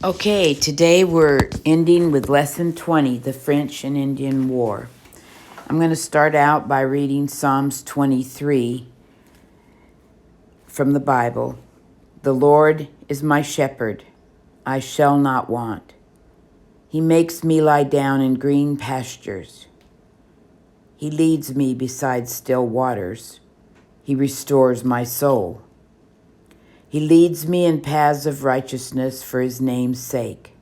Okay, today we're ending with Lesson 20, the French and Indian War. I'm going to start out by reading Psalms 23 from the Bible. The Lord is my shepherd, I shall not want. He makes me lie down in green pastures. He leads me beside still waters. He restores my soul. He leads me in paths of righteousness for his name's sake.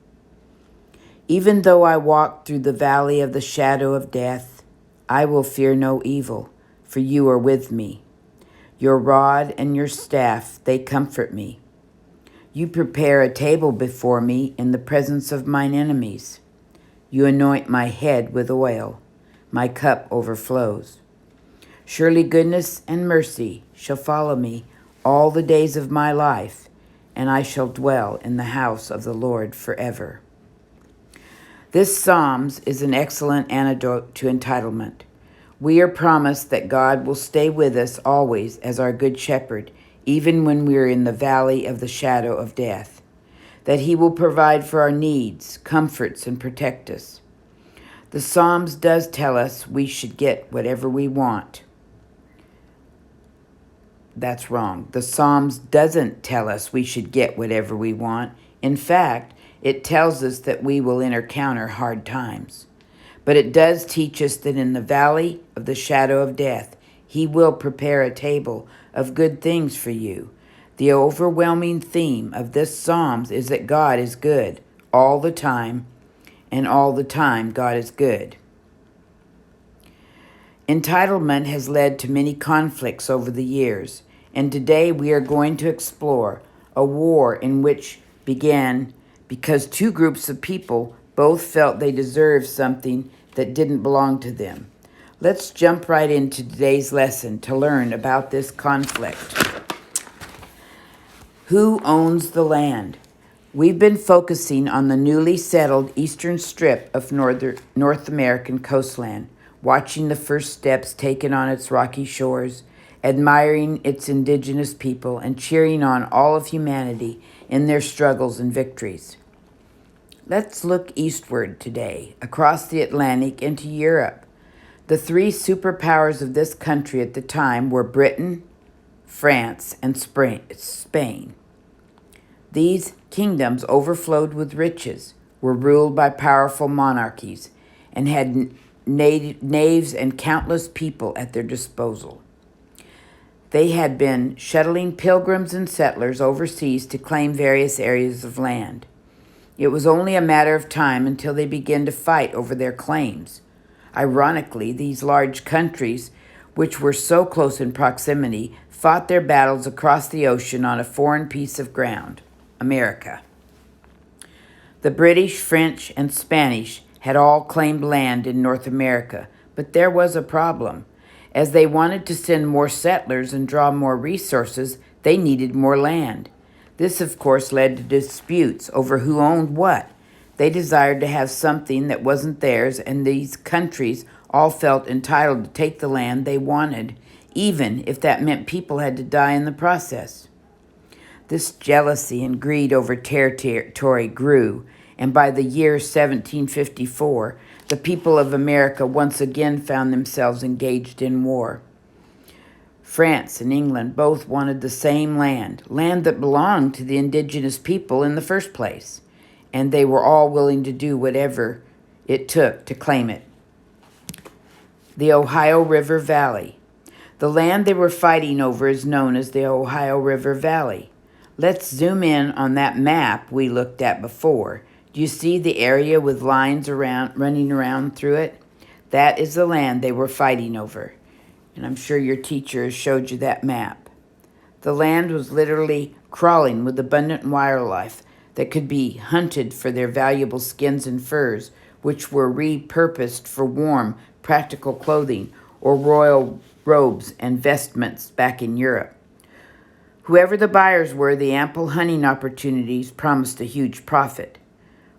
Even though I walk through the valley of the shadow of death, I will fear no evil, for you are with me. Your rod and your staff, they comfort me. You prepare a table before me in the presence of mine enemies. You anoint my head with oil. My cup overflows. Surely goodness and mercy shall follow me all the days of my life, and I shall dwell in the house of the Lord forever. This Psalms is an excellent antidote to entitlement. We are promised that God will stay with us always as our good shepherd, even when we are in the valley of the shadow of death, that he will provide for our needs, comforts, and protect us. The Psalms does tell us we should get whatever we want. That's wrong. The Psalms doesn't tell us we should get whatever we want. In fact, it tells us that we will encounter hard times. But it does teach us that in the valley of the shadow of death, he will prepare a table of good things for you. The overwhelming theme of this Psalms is that God is good all the time, and all the time God is good. Entitlement has led to many conflicts over the years, and today we are going to explore a war in which began because two groups of people both felt they deserved something that didn't belong to them. Let's jump right into today's lesson to learn about this conflict. Who owns the land? We've been focusing on the newly settled eastern strip of North American coastland, watching the first steps taken on its rocky shores, admiring its indigenous people, and cheering on all of humanity in their struggles and victories. Let's look eastward today, across the Atlantic into Europe. The three superpowers of this country at the time were Britain, France, and Spain. These kingdoms overflowed with riches, were ruled by powerful monarchies, and had knaves and countless people at their disposal. They had been shuttling pilgrims and settlers overseas to claim various areas of land. It was only a matter of time until they began to fight over their claims. Ironically, these large countries, which were so close in proximity, fought their battles across the ocean on a foreign piece of ground, America. The British, French, and Spanish had all claimed land in North America, but there was a problem. As they wanted to send more settlers and draw more resources, they needed more land. This, of course, led to disputes over who owned what. They desired to have something that wasn't theirs, and these countries all felt entitled to take the land they wanted, even if that meant people had to die in the process. This jealousy and greed over territory grew, and by the year 1754, the people of America once again found themselves engaged in war. France and England both wanted the same land that belonged to the indigenous people in the first place, and they were all willing to do whatever it took to claim it. The Ohio River Valley. The land they were fighting over is known as the Ohio River Valley. Let's zoom in on that map we looked at before. Do you see the area with lines running around through it? That is the land they were fighting over. And I'm sure your teacher has showed you that map. The land was literally crawling with abundant wildlife that could be hunted for their valuable skins and furs, which were repurposed for warm, practical clothing or royal robes and vestments back in Europe. Whoever the buyers were, the ample hunting opportunities promised a huge profit.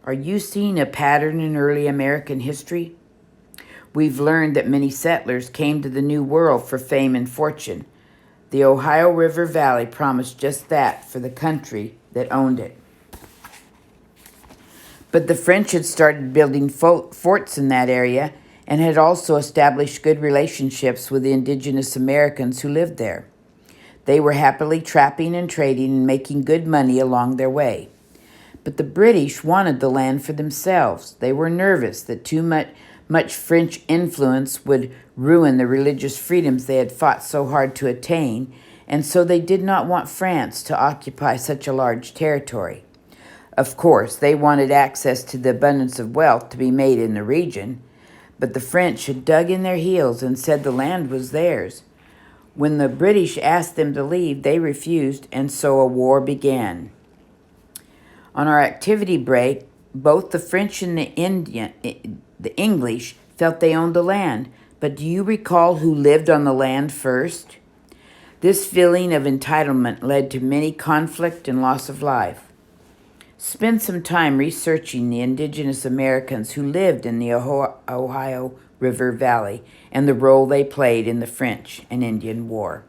Are you seeing a pattern in early American history? We've learned that many settlers came to the New World for fame and fortune. The Ohio River Valley promised just that for the country that owned it. But the French had started building forts in that area and had also established good relationships with the indigenous Americans who lived there. They were happily trapping and trading and making good money along their way. But the British wanted the land for themselves. They were nervous that too much French influence would ruin the religious freedoms they had fought so hard to attain, and so they did not want France to occupy such a large territory. Of course, they wanted access to the abundance of wealth to be made in the region, but the French had dug in their heels and said the land was theirs. When the British asked them to leave, they refused, and so a war began. On our activity break, both the French and the English felt they owned the land, but do you recall who lived on the land first? This feeling of entitlement led to many conflict and loss of life. Spend some time researching the indigenous Americans who lived in the Ohio River Valley and the role they played in the French and Indian War.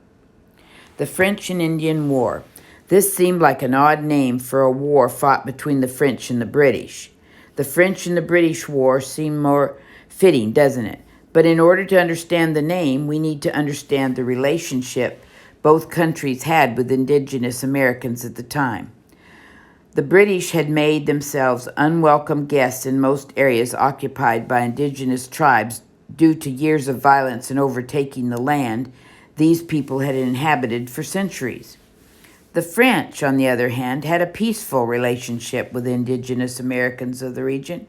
The French and Indian War. This seemed like an odd name for a war fought between the French and the British. The French and the British War seem more fitting, doesn't it? But in order to understand the name, we need to understand the relationship both countries had with indigenous Americans at the time. The British had made themselves unwelcome guests in most areas occupied by indigenous tribes due to years of violence and overtaking the land these people had inhabited for centuries. The French, on the other hand, had a peaceful relationship with indigenous Americans of the region.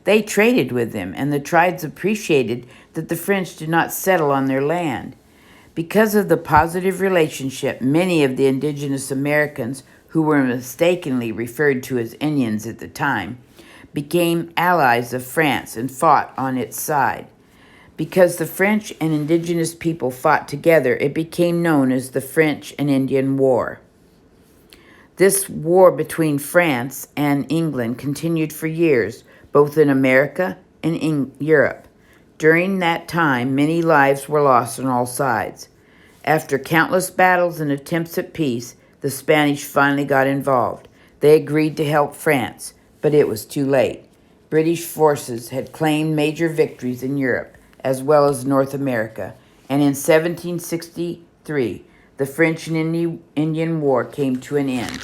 They traded with them, and the tribes appreciated that the French did not settle on their land. Because of the positive relationship, many of the indigenous Americans, who were mistakenly referred to as Indians at the time, became allies of France and fought on its side. Because the French and indigenous people fought together, it became known as the French and Indian War. This war between France and England continued for years, both in America and in Europe. During that time, many lives were lost on all sides. After countless battles and attempts at peace, the Spanish finally got involved. They agreed to help France, but it was too late. British forces had claimed major victories in Europe, as well as North America, and in 1763, the French and Indian War came to an end.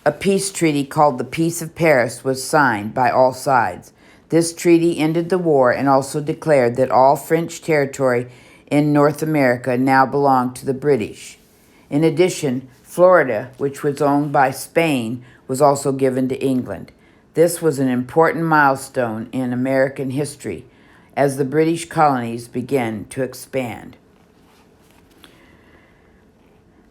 A peace treaty called the Peace of Paris was signed by all sides. This treaty ended the war and also declared that all French territory in North America now belonged to the British. In addition, Florida, which was owned by Spain, was also given to England. This was an important milestone in American history as the British colonies began to expand.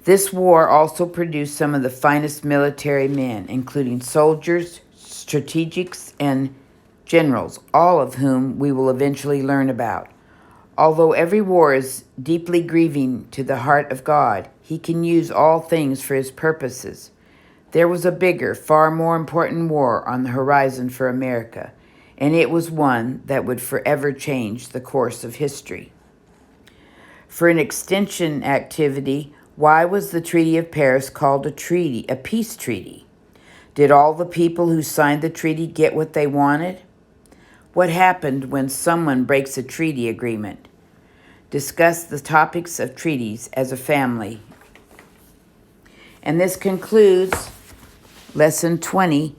This war also produced some of the finest military men, including soldiers, strategics, and generals, all of whom we will eventually learn about. Although every war is deeply grieving to the heart of God, He can use all things for His purposes. There was a bigger, far more important war on the horizon for America, and it was one that would forever change the course of history. For an extension activity, why was the Treaty of Paris called a peace treaty? Did all the people who signed the treaty get what they wanted? What happened when someone breaks a treaty agreement? Discuss the topics of treaties as a family. And this concludes Lesson 20.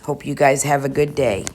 Hope you guys have a good day.